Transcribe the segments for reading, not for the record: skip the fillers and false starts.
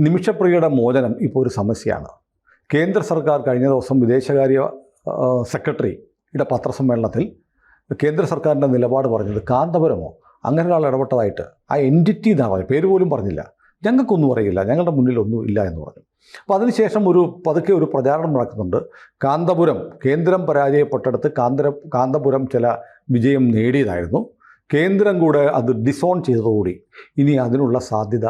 നിമിഷപ്രിയയുടെ മോചനം ഇപ്പോൾ ഒരു സമസ്യയാണ്. കേന്ദ്ര സർക്കാർ കഴിഞ്ഞ ദിവസം വിദേശകാര്യ സെക്രട്ടറിയുടെ പത്രസമ്മേളനത്തിൽ കേന്ദ്ര സർക്കാരിൻ്റെ നിലപാട് പറഞ്ഞത് കാന്തപുരമോ അങ്ങനെ ഒരാൾ ഇടപെട്ടതായിട്ട് ആ എൻറ്റിറ്റി എന്നാണ് പറഞ്ഞത്, പേര് പോലും പറഞ്ഞില്ല, ഞങ്ങൾക്കൊന്നും അറിയില്ല, ഞങ്ങളുടെ മുന്നിലൊന്നും ഇല്ല എന്ന് പറഞ്ഞു. അപ്പോൾ അതിനുശേഷം പതുക്കെ ഒരു പ്രചാരണം നടക്കുന്നുണ്ട്. കാന്തപുരം കേന്ദ്രം പരാജയപ്പെട്ടെടുത്ത് കാന്തപുരം ചില വിജയം നേടിയതായിരുന്നു, കേന്ദ്രം കൂടെ അത് ഡിസോൺ ചെയ്തതോടുകൂടി ഇനി അതിനുള്ള സാധ്യത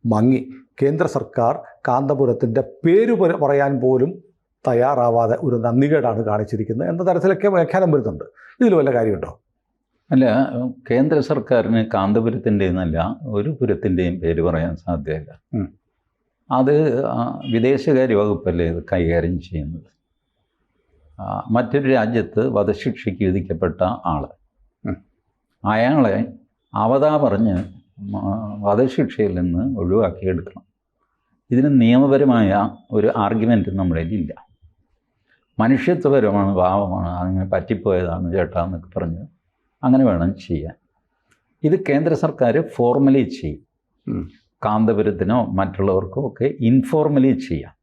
മങ്ങി, കേന്ദ്ര സർക്കാർ കാന്തപുരത്തിൻ്റെ പേര് പറയാൻ പോലും തയ്യാറാവാതെ ഒരു നന്ദികേടാണ് കാണിച്ചിരിക്കുന്നത് എന്ന തരത്തിലൊക്കെ വ്യാഖ്യാനം വരുന്നുണ്ട്. ഇതിൽ വല്ല കാര്യമുണ്ടോ? അല്ല, കേന്ദ്ര സർക്കാരിന് കാന്തപുരത്തിൻ്റെ എന്നല്ല ഒരു പുരത്തിൻ്റെയും പേര് പറയാൻ സാധ്യമല്ല. അത് വിദേശകാര്യ വകുപ്പല്ലേ ഇത് കൈകാര്യം ചെയ്യുന്നത്. മറ്റൊരു രാജ്യത്ത് വധശിക്ഷയ്ക്ക് വിധിക്കപ്പെട്ട ആൾ, അയാളെ അവതാ പറഞ്ഞ് വധശിക്ഷയിൽ നിന്ന് ഒഴിവാക്കിയെടുക്കണം. ഇതിന് നിയമപരമായ ഒരു ആർഗ്യുമെൻറ്റ് നമ്മുടെ ഇല്ല. മനുഷ്യത്വപരമാണ്, പാവമാണ്, അങ്ങനെ പറ്റിപ്പോയതാണ് ചേട്ടാ എന്നൊക്കെ പറഞ്ഞ് അങ്ങനെ വേണം ചെയ്യാൻ. ഇത് കേന്ദ്ര സർക്കാർ ഫോർമലി ചെയ്യും. കാന്തപുരത്തിനോ മറ്റുള്ളവർക്കോ ഒക്കെ ഇൻഫോർമലി ചെയ്യാം.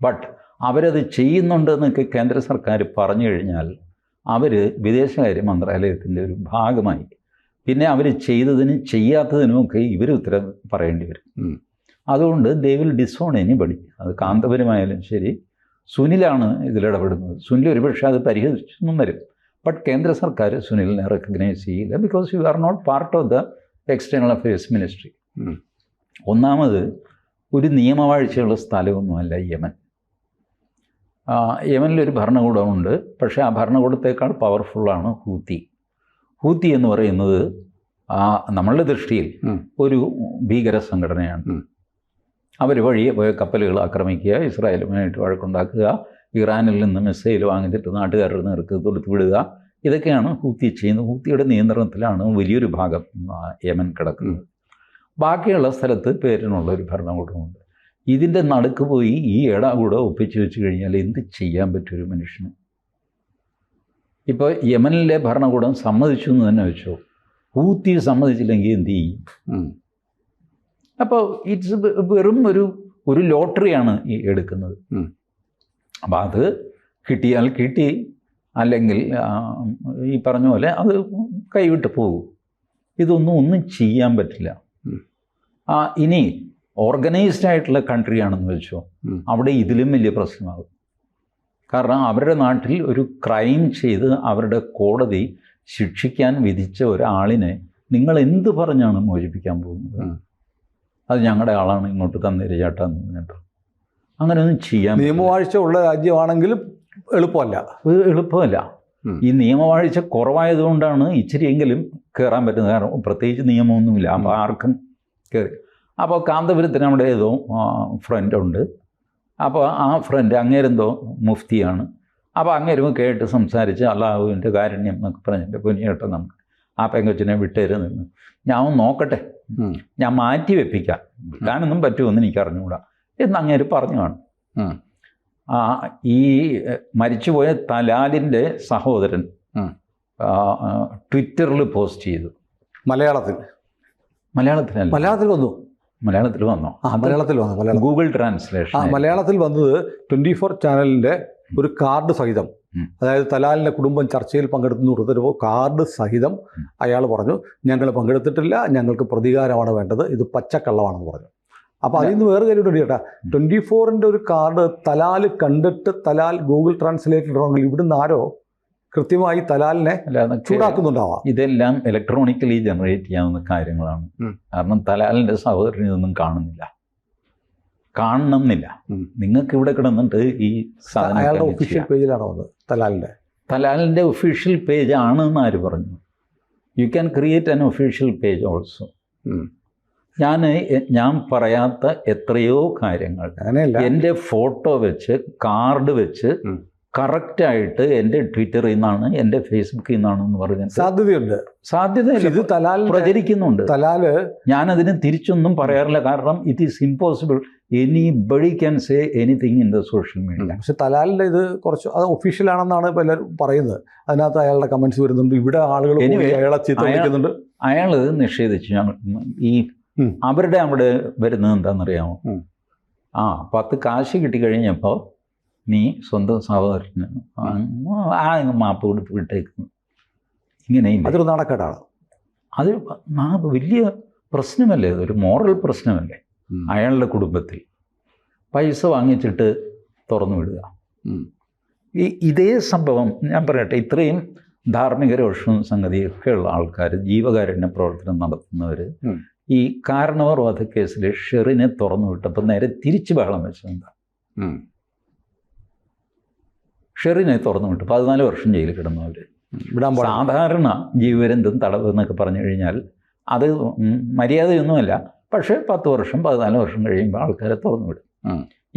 ബട്ട് അവരത് ചെയ്യുന്നുണ്ടെന്നൊക്കെ കേന്ദ്ര സർക്കാർ പറഞ്ഞു കഴിഞ്ഞാൽ അവർ വിദേശകാര്യ മന്ത്രാലയത്തിൻ്റെ ഒരു ഭാഗമായി. പിന്നെ അവർ ചെയ്തതിനും ചെയ്യാത്തതിനുമൊക്കെ ഇവർ ഉത്തരം പറയേണ്ടി വരും. അതുകൊണ്ട് ദേ വിൽ ഡിസോൺ എനിബഡി. അത് കാന്തപുരമായാലും ശരി, സുനിലാണ് ഇതിലിടപെടുന്നത്. സുനിൽ ഒരുപക്ഷെ അത് പരിഹരിച്ചൊന്നും വരും. ബട്ട് കേന്ദ്ര സർക്കാർ സുനിലിനെ റെക്കഗ്നൈസ് ചെയ്യില്ല, because you are not part of the external affairs ministry. ഒന്നാമത്, ഒരു നിയമവാഴ്ചയുള്ള സ്ഥലമൊന്നുമല്ല യമൻ. യമനിലൊരു ഭരണകൂടമുണ്ട്, പക്ഷേ ആ ഭരണകൂടത്തേക്കാൾ പവർഫുള്ളാണ് ഹൂത്തി എന്ന് പറയുന്നത് നമ്മളുടെ ദൃഷ്ടിയിൽ ഒരു ഭീകര സംഘടനയാണ്. അവർ വഴിയെ പോയ കപ്പലുകൾ ആക്രമിക്കുക, ഇസ്രായേലുമായിട്ട് വഴക്കുണ്ടാക്കുക, ഇറാനിൽ നിന്ന് മിസൈൽ വാങ്ങിച്ചിട്ട് നാട്ടുകാരുടെ നേർക്ക് തൊടുത്ത് വിടുക, ഇതൊക്കെയാണ് ഹൂത്തി ചെയ്യുന്നത്. ഹൂത്തിയുടെ നിയന്ത്രണത്തിലാണ് വലിയൊരു ഭാഗം യമൻ കിടക്കുന്നത്. ബാക്കിയുള്ള സ്ഥലത്ത് പേരിനുള്ള ഒരു ഭരണകൂടമുണ്ട്. ഇതിൻ്റെ നടുക്ക് പോയി ഈ കൂടെ ഒപ്പിച്ച് വെച്ച് കഴിഞ്ഞാൽ എന്ത് ചെയ്യാൻ പറ്റും ഒരു മനുഷ്യന്? ഇപ്പോൾ യമനിലെ ഭരണകൂടം സമ്മതിച്ചു എന്ന് തന്നെ വെച്ചോ, ഹൂത്തി സമ്മതിച്ചില്ലെങ്കിൽ എന്ത് ചെയ്യും? അപ്പോൾ ഇറ്റ്സ് വെറും ഒരു ലോട്ടറിയാണ് ഈ എടുക്കുന്നത്. അപ്പോൾ അത് കിട്ടിയാൽ കിട്ടി, അല്ലെങ്കിൽ ഈ പറഞ്ഞ പോലെ അത് കൈവിട്ട് പോകും. ഒന്നും ചെയ്യാൻ പറ്റില്ല. ഇനി ഓർഗനൈസ്ഡ് ആയിട്ടുള്ള കൺട്രിയാണെന്ന് വെച്ചോ, അവിടെ ഇതിലും വലിയ പ്രശ്നമാകും. കാരണം അവരുടെ നാട്ടിൽ ഒരു ക്രൈം ചെയ്ത് അവരുടെ കോടതി ശിക്ഷിക്കാൻ വിധിച്ച ഒരാളിനെ നിങ്ങൾ എന്ത് പറഞ്ഞാണ് മോചിപ്പിക്കാൻ പോകുന്നത്? അത് ഞങ്ങളുടെ ആളാണ്, ഇങ്ങോട്ട് തന്നേര് ചേട്ടാന്ന് പറഞ്ഞിട്ടോ. അങ്ങനെയൊന്നും ചെയ്യാൻ നിയമവാഴ്ച ഉള്ള രാജ്യമാണെങ്കിലും എളുപ്പമല്ല. ഈ നിയമവാഴ്ച കുറവായതുകൊണ്ടാണ് ഇച്ചിരിയെങ്കിലും കയറാൻ പറ്റുന്നത്. കാരണം പ്രത്യേകിച്ച് നിയമമൊന്നുമില്ല, അപ്പോൾ ആർക്കും കയറി. അപ്പോൾ കാന്തപുരത്തിന് നമ്മുടെ ഏതോ ഫ്രണ്ടുണ്ട്. അപ്പോൾ ആ ഫ്രണ്ട് അങ്ങേരെന്തോ മുഫ്തിയാണ്. അപ്പോൾ അങ്ങേരും കേട്ട് സംസാരിച്ച് അള്ളാഹുവിൻ്റെ കാരുണ്യം എന്നൊക്കെ പറഞ്ഞിട്ട് പൊന്നിയേട്ടൻ നമുക്ക് ആ പെങ്കൊച്ചിനെ വിട്ടേരുന്നു, ഞാൻ നോക്കട്ടെ, ഞാൻ മാറ്റി വെപ്പിക്കാം, വിടാനൊന്നും പറ്റുമെന്ന് എനിക്ക് അറിഞ്ഞുകൂടാ എന്ന് അങ്ങേര് പറഞ്ഞു കാണും. ഈ മരിച്ചുപോയ തലാലിൻ്റെ സഹോദരൻ ട്വിറ്ററിൽ പോസ്റ്റ് ചെയ്തു. മലയാളത്തിൽ വന്നു. Google translation. മലയാളത്തിൽ വന്നത് 24 ചാനലിൻ്റെ ഒരു കാർഡ് സഹിതം, അതായത് തലാലിൻ്റെ കുടുംബം ചർച്ചയിൽ പങ്കെടുത്തു കാർഡ് സഹിതം അയാൾ പറഞ്ഞു, ഞങ്ങൾ പങ്കെടുത്തിട്ടില്ല, ഞങ്ങൾക്ക് പ്രതികാരമാണ് വേണ്ടത്, ഇത് പച്ചക്കള്ളമാണെന്ന് പറഞ്ഞു. അപ്പോൾ അതിൽ നിന്ന് വേറെ കാര്യം ചേട്ടാ, 24ൻ്റെ ഒരു കാർഡ് തലാൽ കണ്ടിട്ട് തലാൽ ഗൂഗിൾ ട്രാൻസ്ലേറ്ററിൽ ഇവിടുന്ന് ആരോ കൃത്യമായി തലാലിനെ ചൂടാക്കുന്നുണ്ടാവാം. ഇതെല്ലാം ഇലക്ട്രോണിക്കലി ജനറേറ്റ് ചെയ്യാവുന്ന കാര്യങ്ങളാണ്. കാരണം തലാലിൻ്റെ സഹോദരൻ ഇതൊന്നും കാണണമെന്നില്ല. നിങ്ങൾക്ക് ഇവിടെ കിടന്നിട്ട് ഈ അയാളുടെ ഒഫീഷ്യൽ പേജിലാണോ അത്? തലാലിൻ്റെ ഒഫീഷ്യൽ പേജ് ആണെന്ന് ആര് പറഞ്ഞു? You can create an official page also. ഞാൻ പറയാത്ത എത്രയോ കാര്യങ്ങൾ എൻ്റെ ഫോട്ടോ വെച്ച് കാർഡ് വെച്ച് കറക്റ്റായിട്ട് എൻ്റെ ട്വിറ്ററിൽ നിന്നാണ്, എൻ്റെ ഫേസ്ബുക്കിൽ നിന്നാണെന്ന് പറഞ്ഞാൽ സാധ്യതയില്ല. ഇത് തലാൽ പ്രചരിക്കുന്നുണ്ട്. ഞാനതിന് തിരിച്ചൊന്നും പറയാറില്ല. കാരണം it is impossible. Anybody can say anything in the social media. പക്ഷെ തലാലിൻ്റെ ഇത് കുറച്ച് അത് ഒഫീഷ്യലാണെന്നാണ് ഇപ്പോൾ എല്ലാവരും പറയുന്നത്. അതിനകത്ത് അയാളുടെ കമൻറ്റ്സ് വരുന്നുണ്ട്, ഇവിടെ ആളുകൾ അയാളെ ചിത്രീകരിക്കുന്നുണ്ട്. അയാൾ നിഷേധിച്ചു. ഈ അവരുടെ അവിടെ വരുന്നത് എന്താണെന്നറിയാമോ? 10 കാശ് കിട്ടിക്കഴിഞ്ഞപ്പോൾ നീ സ്വന്തം സഹോദരന് മാപ്പ് കൊടുത്ത് വിട്ടേക്കുന്നു. ഇങ്ങനെ അതൊരു നാണക്കേടാണ്. അത് വലിയ പ്രശ്നമല്ലേ? അതൊരു മോറൽ പ്രശ്നമല്ലേ? അയാളുടെ കുടുംബത്തിൽ പൈസ വാങ്ങിച്ചിട്ട് തുറന്നു വിടുക. ഇതേ സംഭവം ഞാൻ പറയട്ടെ, ഇത്രയും ധാർമ്മിക രോഷവും സംഗതിയൊക്കെ ഉള്ള ആൾക്കാർ, ജീവകാരുണ്യ പ്രവർത്തനം നടത്തുന്നവർ, ഈ കാരണവർ വധക്കേസിൽ ഷെറിനെ തുറന്നു വിട്ടപ്പോൾ നേരെ തിരിച്ച് ബഹളം വെച്ചെന്താ? ഷെറിനെ തുറന്നു വിട്ടു 14 വർഷം ജയിലിൽ കിടന്നവർ. സാധാരണ ജീവപര്യന്തം തടവ് എന്നൊക്കെ പറഞ്ഞു കഴിഞ്ഞാൽ അത് മര്യാദയൊന്നുമല്ല. പക്ഷേ 10 വർഷം 14 വർഷം കഴിയുമ്പോൾ ആൾക്കാരെ തുറന്നു വിടും.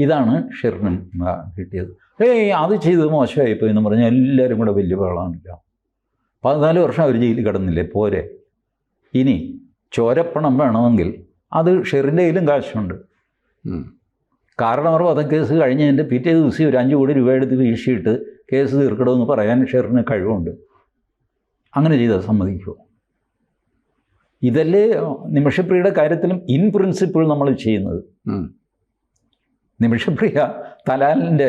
ഇതാണ് ഷെറിന് കിട്ടിയത്. അത് ചെയ്തത് മോശമായിപ്പോയി എന്ന് പറഞ്ഞാൽ എല്ലാവരും കൂടെ വലിയ ബഹളമാണില്ല. 14 വർഷം അവർ ജയിലിൽ കിടന്നില്ലേ, പോരെ? ഇനി ചോരപ്പണം വേണമെങ്കിൽ അത് ഷെറിൻ്റെ കയ്യിലും കാശുണ്ട്. കാരണം അവർ വധക്കേസ് കഴിഞ്ഞതിൻ്റെ പിറ്റേ ദിവസം ഒരു 5 കോടി രൂപ എടുത്ത് വീശിയിട്ട് കേസ് തീർക്കണമെന്ന് പറയാൻ ഷെറിന് കഴിവുണ്ട്. അങ്ങനെ ചെയ്താൽ സമ്മതിക്കുമോ? ഇതല്ലേ നിമിഷപ്രിയയുടെ കാര്യത്തിലും ഇൻ പ്രിൻസിപ്പിൾ നമ്മൾ ചെയ്യുന്നത്. നിമിഷപ്രിയ തലാലിൻ്റെ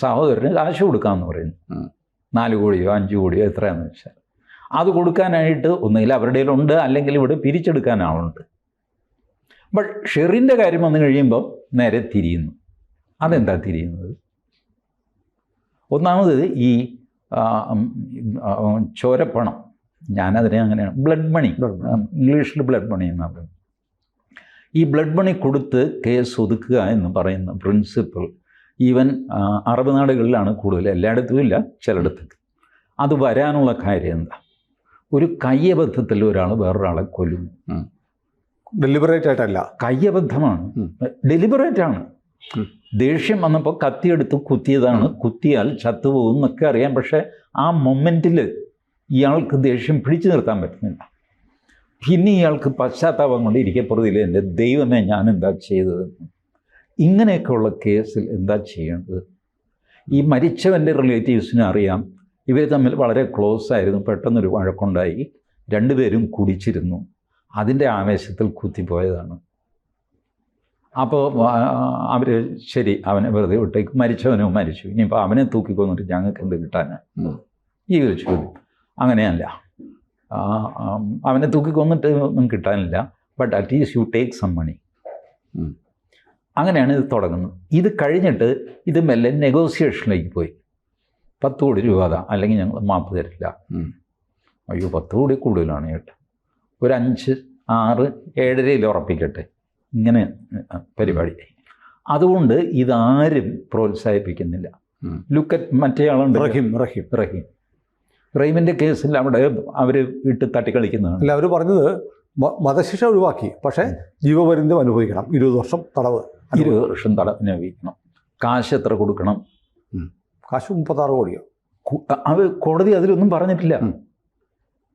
സഹോദരന് കാശ് കൊടുക്കാമെന്ന് പറയുന്നു. 4 കോടിയോ 5 കോടിയോ എത്രയാണെന്ന് വെച്ചാൽ അത് കൊടുക്കാനായിട്ട് ഒന്നുകിൽ അവരുടെ കയ്യിലുണ്ട്, അല്ലെങ്കിൽ ഇവിടെ പിരിച്ചെടുക്കാൻ ആളുണ്ട്. ബട്ട് ഷെറിൻ്റെ കാര്യം വന്നു കഴിയുമ്പോൾ നേരെ തിരിയുന്നു. അതെന്താ തിരിയുന്നത്? ഒന്നാമത് ഈ ചോരപ്പണം, ഞാനതിനെ അങ്ങനെയാണ് ബ്ലഡ് മണി, ഇംഗ്ലീഷിൽ ബ്ലഡ് മണി എന്നാണ് പറയുന്നത്. ഈ ബ്ലഡ് മണി കൊടുത്ത് കേസ് ഒതുക്കുക എന്ന് പറയുന്ന പ്രിൻസിപ്പിൾ ഈവൻ അറബ് നാടുകളിലാണ് കൂടുതൽ, എല്ലായിടത്തും ഇല്ല, ചിലയിടത്തൊക്കെ. അത് വരാനുള്ള കാര്യം എന്താ? ഒരു കയ്യബദ്ധത്തിൽ ഒരാൾ വേറൊരാളെ കൊല്ലുന്നു. ഡെലിബറേറ്റ് ആയിട്ടല്ല, കയ്യബദ്ധമാണ്, ഡെലിബറേറ്റ് ആണ്. ദേഷ്യം വന്നപ്പോൾ കത്തിയെടുത്ത് കുത്തിയതാണ്, കുത്തിയാൽ ചത്തുപോകും എന്നൊക്കെ അറിയാം. പക്ഷേ ആ മൊമെൻറ്റിൽ ഇയാൾക്ക് ദേഷ്യം പിടിച്ചു നിർത്താൻ പറ്റുന്നില്ല. പിന്നെ ഇയാൾക്ക് പശ്ചാത്താപം കൊണ്ട് ഇരിക്കപ്പുറത്തില്ല, എൻ്റെ ദൈവമേ ഞാൻ എന്താ ചെയ്തത്. ഇങ്ങനെയൊക്കെയുള്ള കേസിൽ എന്താ ചെയ്യേണ്ടത്? ഈ മരിച്ചവൻ്റെ റിലേറ്റീവ്സിനെ അറിയാം, ഇവർ തമ്മിൽ വളരെ ക്ലോസ് ആയിരുന്നു. പെട്ടെന്നൊരു വഴക്കുണ്ടായി, 2 പേരും കുടിച്ചിരുന്നു, അതിൻ്റെ ആവേശത്തിൽ കുത്തിപ്പോയതാണ്. അപ്പോൾ അവർ ശരി അവനെ വെറുതെ വിട്ടേക്ക്, മരിച്ചവനോ മരിച്ചു, ഇനിയിപ്പോൾ അവനെ തൂക്കിക്കൊന്നിട്ട് ഞങ്ങൾക്ക് എന്ത് കിട്ടാനാണ് ഈ ഒരു ചോദ്യം. അങ്ങനെയല്ല, അവനെ തൂക്കിക്കൊന്നിട്ട് ഒന്നും കിട്ടാനില്ല, but at least you take some money. അങ്ങനെയാണ് ഇത് തുടങ്ങുന്നത്. ഇത് കഴിഞ്ഞിട്ട് ഇത് മെല്ലെ നെഗോസിയേഷനിലേക്ക് പോയി. 10 കോടി രൂപ അതാ, അല്ലെങ്കിൽ ഞങ്ങൾ മാപ്പ് തരില്ല. അയ്യോ 10 കോടി കൂടുതലാണ് ചേട്ടാ, ഒരു 5, 6, 7.5 ഉറപ്പിക്കട്ടെ, ഇങ്ങനെ പരിപാടി. അതുകൊണ്ട് ഇതാരും പ്രോത്സാഹിപ്പിക്കുന്നില്ല. ലുക്കറ്റ് മറ്റേ ആളുണ്ട് റഹീമിൻ്റെ കേസിൽ അവിടെ അവർ ഇട്ട് തട്ടിക്കളിക്കുന്നതാണ്. അല്ല, അവർ പറഞ്ഞത് വധശിക്ഷ ഒഴിവാക്കി, പക്ഷേ ജീവപര്യന്തം അനുഭവിക്കണം, 20 വർഷം തടവ്, 20 വർഷം തടവ് അനുഭവിക്കണം. കാശ് എത്ര കൊടുക്കണം? കാശ് 36 കോടിയോ? അത് കോടതി അതിലൊന്നും പറഞ്ഞിട്ടില്ല.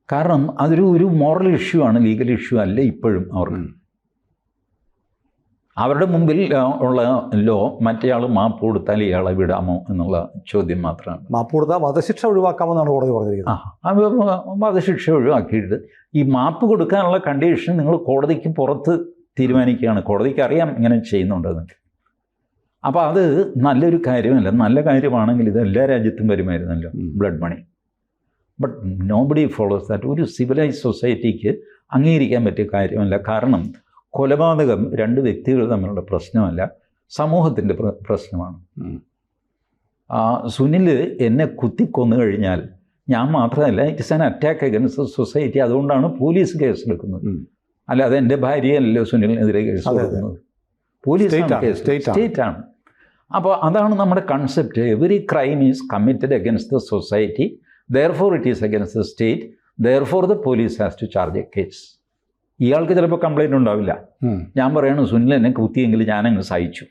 കാരണം അതൊരു മോറൽ ഇഷ്യൂ ആണ്, ലീഗൽ ഇഷ്യൂ അല്ല. ഇപ്പോഴും അവരുടെ മുമ്പിൽ ഉള്ള ലോ മറ്റേയാൾ മാപ്പ് കൊടുത്താൽ ഇയാളെ വിടാമോ എന്നുള്ള ചോദ്യം മാത്രമാണ്. മാപ്പ് കൊടുത്താൽ വധശിക്ഷ ഒഴിവാക്കാമെന്നാണ് കോടതി പറഞ്ഞിരിക്കുന്നത്. വധശിക്ഷ ഒഴിവാക്കിയിട്ട് ഈ മാപ്പ് കൊടുക്കാനുള്ള കണ്ടീഷൻ നിങ്ങൾ കോടതിക്ക് പുറത്ത് തീരുമാനിക്കുകയാണ്. കോടതിക്ക് അറിയാം ഇങ്ങനെ ചെയ്യുന്നുണ്ടെന്നൊക്കെ. അപ്പോൾ അത് നല്ലൊരു കാര്യമല്ല. നല്ല കാര്യമാണെങ്കിൽ ഇത് എല്ലാ രാജ്യത്തും വരുമായിരുന്നല്ലോ, blood money. But nobody follows that. ഒരു സിവിലൈസ് സൊസൈറ്റിക്ക് അംഗീകരിക്കാൻ പറ്റിയ കാര്യമല്ല. കാരണം കൊലപാതകം 2 വ്യക്തികൾ തമ്മിലുള്ള പ്രശ്നമല്ല, സമൂഹത്തിൻ്റെ പ്രശ്നമാണ്. സുനിൽ എന്നെ കുത്തിക്കൊന്നു കഴിഞ്ഞാൽ ഞാൻ മാത്രമല്ല, it's an attack against society. അതുകൊണ്ടാണ് പോലീസ് കേസെടുക്കുന്നത്. അല്ലാതെ എൻ്റെ ഭാര്യയല്ലോ സുനിലിനെതിരെ കേസ് കൊടുക്കുന്നത്, പോലീസ് സ്റ്റേറ്റാണ്. അപ്പോൾ അതാണ് നമ്മുടെ concept. Every crime is committed against the society, therefore it is against the state, therefore the police has to charge a case. ഇയാൾക്ക് ചിലപ്പോൾ കംപ്ലൈൻറ്റ് ഉണ്ടാവില്ല. ഞാൻ പറയണു സുനിൽ എന്നെ കുത്തിയെങ്കിൽ ഞാനങ്ങ് സഹിച്ചു.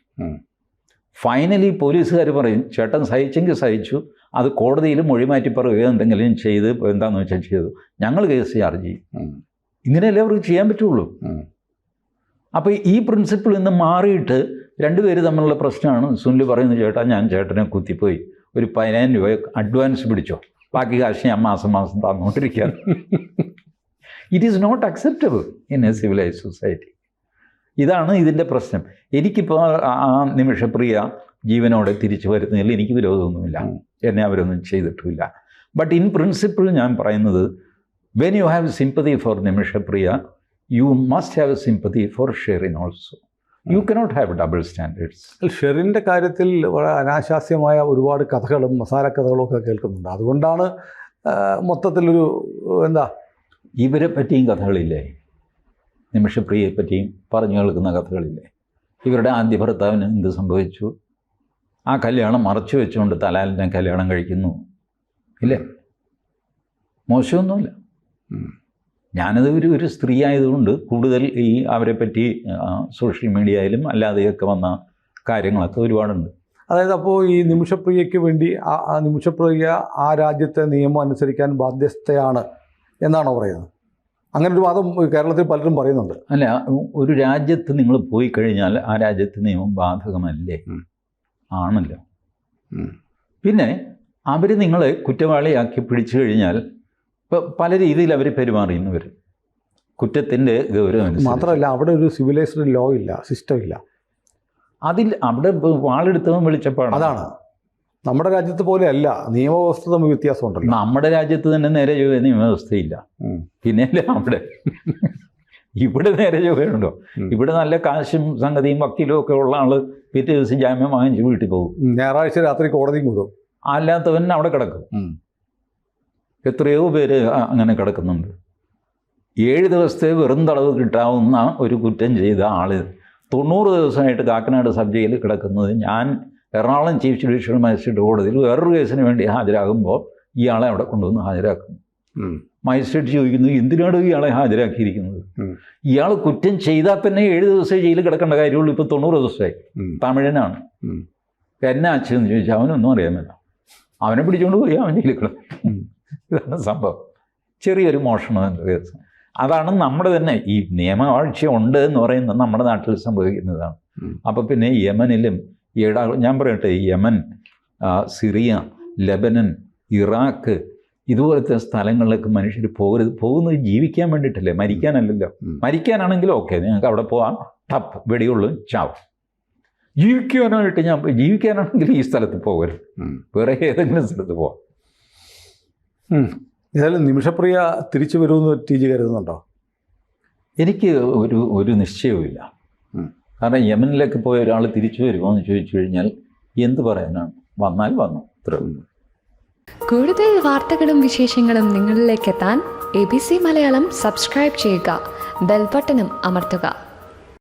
ഫൈനലി പോലീസുകാർ പറയും ചേട്ടൻ സഹിച്ചെങ്കിൽ സഹിച്ചു, അത് കോടതിയിൽ മൊഴി മാറ്റി പറയുകയോ എന്തെങ്കിലും ചെയ്ത് എന്താണെന്ന് വെച്ചാൽ ചെയ്തു, ഞങ്ങൾ കേസ് ചാർജ് ചെയ്യും. ഇങ്ങനെയല്ലേ അവർക്ക് ചെയ്യാൻ പറ്റുള്ളൂ. അപ്പോൾ ഈ പ്രിൻസിപ്പിൾ ഇന്ന് മാറിയിട്ട് 2 പേര് തമ്മിലുള്ള പ്രശ്നമാണ്. സുനിൽ പറയുന്നത് ചേട്ടാ ഞാൻ ചേട്ടനെ കുത്തിപ്പോയി, ഒരു 10,000 രൂപ അഡ്വാൻസ് പിടിച്ചോ, ബാക്കി കാശ് ഞാൻ മാസം മാസം തന്നുകൊണ്ടിരിക്കുകയാണ്. It is not acceptable in a civilized society. ഇതാണ് ഇതിൻ്റെ പ്രശ്നം. എനിക്കിപ്പോൾ ആ നിമിഷപ്രിയ ജീവനോടെ തിരിച്ചു വരുന്നതിൽ എനിക്ക് വിരോധമൊന്നുമില്ല, എന്നെ അവരൊന്നും ചെയ്തിട്ടുമില്ല. ബട്ട് ഇൻ പ്രിൻസിപ്പിൾ ഞാൻ പറയുന്നത്, when you have sympathy for Nimishapriya, you must have sympathy for Sherin also. You cannot have double standards. ഷെറിൻ്റെ കാര്യത്തിൽ വളരെ അനാശാസ്യമായ ഒരുപാട് കഥകളും മസാല കഥകളും ഒക്കെ കേൾക്കുന്നുണ്ട്. അതുകൊണ്ടാണ് മൊത്തത്തിലൊരു എന്താ, ഇവരെ പറ്റിയും കഥകളില്ലേ, നിമിഷപ്രിയയെ പറ്റിയും പറഞ്ഞു കേൾക്കുന്ന കഥകളില്ലേ. ഇവരുടെ ആദ്യ ഭർത്താവിന് എന്ത് സംഭവിച്ചു, ആ കല്യാണം മറച്ചു വെച്ചുകൊണ്ട് തലാലിനെ കല്യാണം കഴിക്കുന്നു, ഇല്ലേ? മോശമൊന്നുമില്ല. ഞാനത് ഒരു സ്ത്രീ ആയതുകൊണ്ട് കൂടുതൽ ഈ അവരെ പറ്റി സോഷ്യൽ മീഡിയയിലും അല്ലാതെയൊക്കെ വന്ന കാര്യങ്ങളൊക്കെ ഒരുപാടുണ്ട്. അതായത് അപ്പോൾ ഈ നിമിഷപ്രിയയ്ക്ക് വേണ്ടി ആ നിമിഷപ്രിയ ആ രാജ്യത്തെ നിയമം അനുസരിക്കാൻ ബാധ്യസ്ഥയാണ് എന്നാണോ പറയുന്നത്? അങ്ങനെ ഒരു വാദം കേരളത്തിൽ പലരും പറയുന്നുണ്ട്. അല്ല, ഒരു രാജ്യത്ത് നിങ്ങൾ പോയി കഴിഞ്ഞാൽ ആ രാജ്യത്തെ നിയമം ബാധകമല്ലേ? ആണല്ലോ. പിന്നെ അവർ നിങ്ങളെ കുറ്റവാളിയാക്കി പിടിച്ചു കഴിഞ്ഞാൽ ഇപ്പോൾ പല രീതിയിൽ അവർ പെരുമാറിയുന്നവർ കുറ്റത്തിൻ്റെ ഗൗരവം. മാത്രമല്ല, അവിടെ ഒരു സിവിലൈസ്ഡ് ലോ ഇല്ല, സിസ്റ്റം ഇല്ല. അവിടെ വാളെടുത്തവൻ വെളിച്ചപ്പാടാണ്. അതാണ് നമ്മുടെ രാജ്യത്ത് പോലെ അല്ല, നിയമവ്യവസ്ഥ തമ്മിൽ വ്യത്യാസമുണ്ടല്ലോ. നമ്മുടെ രാജ്യത്ത് തന്നെ നേരെ ചൊവ്വ നിയമവ്യവസ്ഥയില്ല, പിന്നെയല്ല ഇവിടെ നേരെ ചൊവ്വയുണ്ടോ? ഇവിടെ നല്ല കാശും സംഗതിയും വക്കീലും ഒക്കെ ഉള്ള ആൾ പിറ്റേ ദിവസം ജാമ്യം വാങ്ങിച്ച് വീട്ടിൽ പോകും. ഞായറാഴ്ച രാത്രി കോടതിയും കൂടും. അല്ലാത്തവൻ അവിടെ കിടക്കും. എത്രയോ പേര് അങ്ങനെ കിടക്കുന്നുണ്ട്. 7 ദിവസത്തെ വെറും തടവ് കിട്ടാവുന്ന ഒരു കുറ്റം ചെയ്ത ആൾ 90 ദിവസമായിട്ട് കാക്കനാട് സബ് ജയിലിൽ കിടക്കുന്നത് ഞാൻ എറണാകുളം ചീഫ് ജുഡീഷ്യൽ മജിസ്ട്രേറ്റ് കോടതിയിൽ വേറൊരു കേസിന് വേണ്ടി ഹാജരാകുമ്പോൾ ഇയാളെ അവിടെ കൊണ്ടുവന്ന് ഹാജരാക്കുന്നു. മജിസ്ട്രേറ്റ് ചോദിക്കുന്നു, എന്തിനാണ് ഇയാളെ ഹാജരാക്കിയിരിക്കുന്നത്? ഇയാൾ കുറ്റം ചെയ്താൽ തന്നെ 7 ദിവസം ജയിലിൽ കിടക്കേണ്ട കാര്യമുള്ളൂ, ഇപ്പോൾ 90 ദിവസമായി. തമിഴനാണ്. എന്നെ അച്ഛനെന്ന് ചോദിച്ചാൽ അവനൊന്നും അറിയാമല്ല. അവനെ പിടിച്ചുകൊണ്ട് പോയി അവൻ ജയിലിൽ കിടക്കും. ഇതാണ് സംഭവം. ചെറിയൊരു മോഷണം കേസ്. അതാണ് നമ്മുടെ തന്നെ ഈ നിയമവാഴ്ച ഉണ്ട് എന്ന് പറയുന്നത് നമ്മുടെ നാട്ടിൽ സംഭവിക്കുന്നതാണ്. അപ്പോൾ പിന്നെ യമനിലും ഞാൻ പറയട്ടെ, യമൻ, സിറിയ, ലെബനൻ, ഇറാഖ് ഇതുപോലത്തെ സ്ഥലങ്ങളിലേക്ക് മനുഷ്യർ പോകുന്നത് ജീവിക്കാൻ വേണ്ടിയിട്ടല്ലേ, മരിക്കാനല്ലല്ലോ. മരിക്കാനാണെങ്കിൽ ഓക്കെ, നിങ്ങൾക്ക് അവിടെ പോകാം, ടപ്പ് വെടിയുള്ളൂ, ചാവും. ജീവിക്കാനാണെങ്കിൽ ഈ സ്ഥലത്ത് പോകരുത്, വേറെ ഏതെങ്കിലും സ്ഥലത്ത് പോകാം. ഏതായാലും നിമിഷപ്രിയ തിരിച്ചു വരുമെന്ന് ടി ജി കരുതുന്നുണ്ടോ? എനിക്ക് ഒരു നിശ്ചയവുമില്ല. കാരണം യമനിലേക്ക് പോയ ഒരാൾ തിരിച്ചു വരുമോ എന്ന് ചോദിച്ചു കഴിഞ്ഞാൽ എന്ത് പറയാനാണ്? വന്നാൽ വന്നു, ഇത്രേ ഉള്ളൂ. കൂടുതൽ വാർത്തകളും വിശേഷങ്ങളും നിങ്ങളിലേക്ക് എത്താൻ ABC മലയാളം സബ്സ്ക്രൈബ് ചെയ്യുക, ബെൽ ബട്ടണും അമർത്തുക.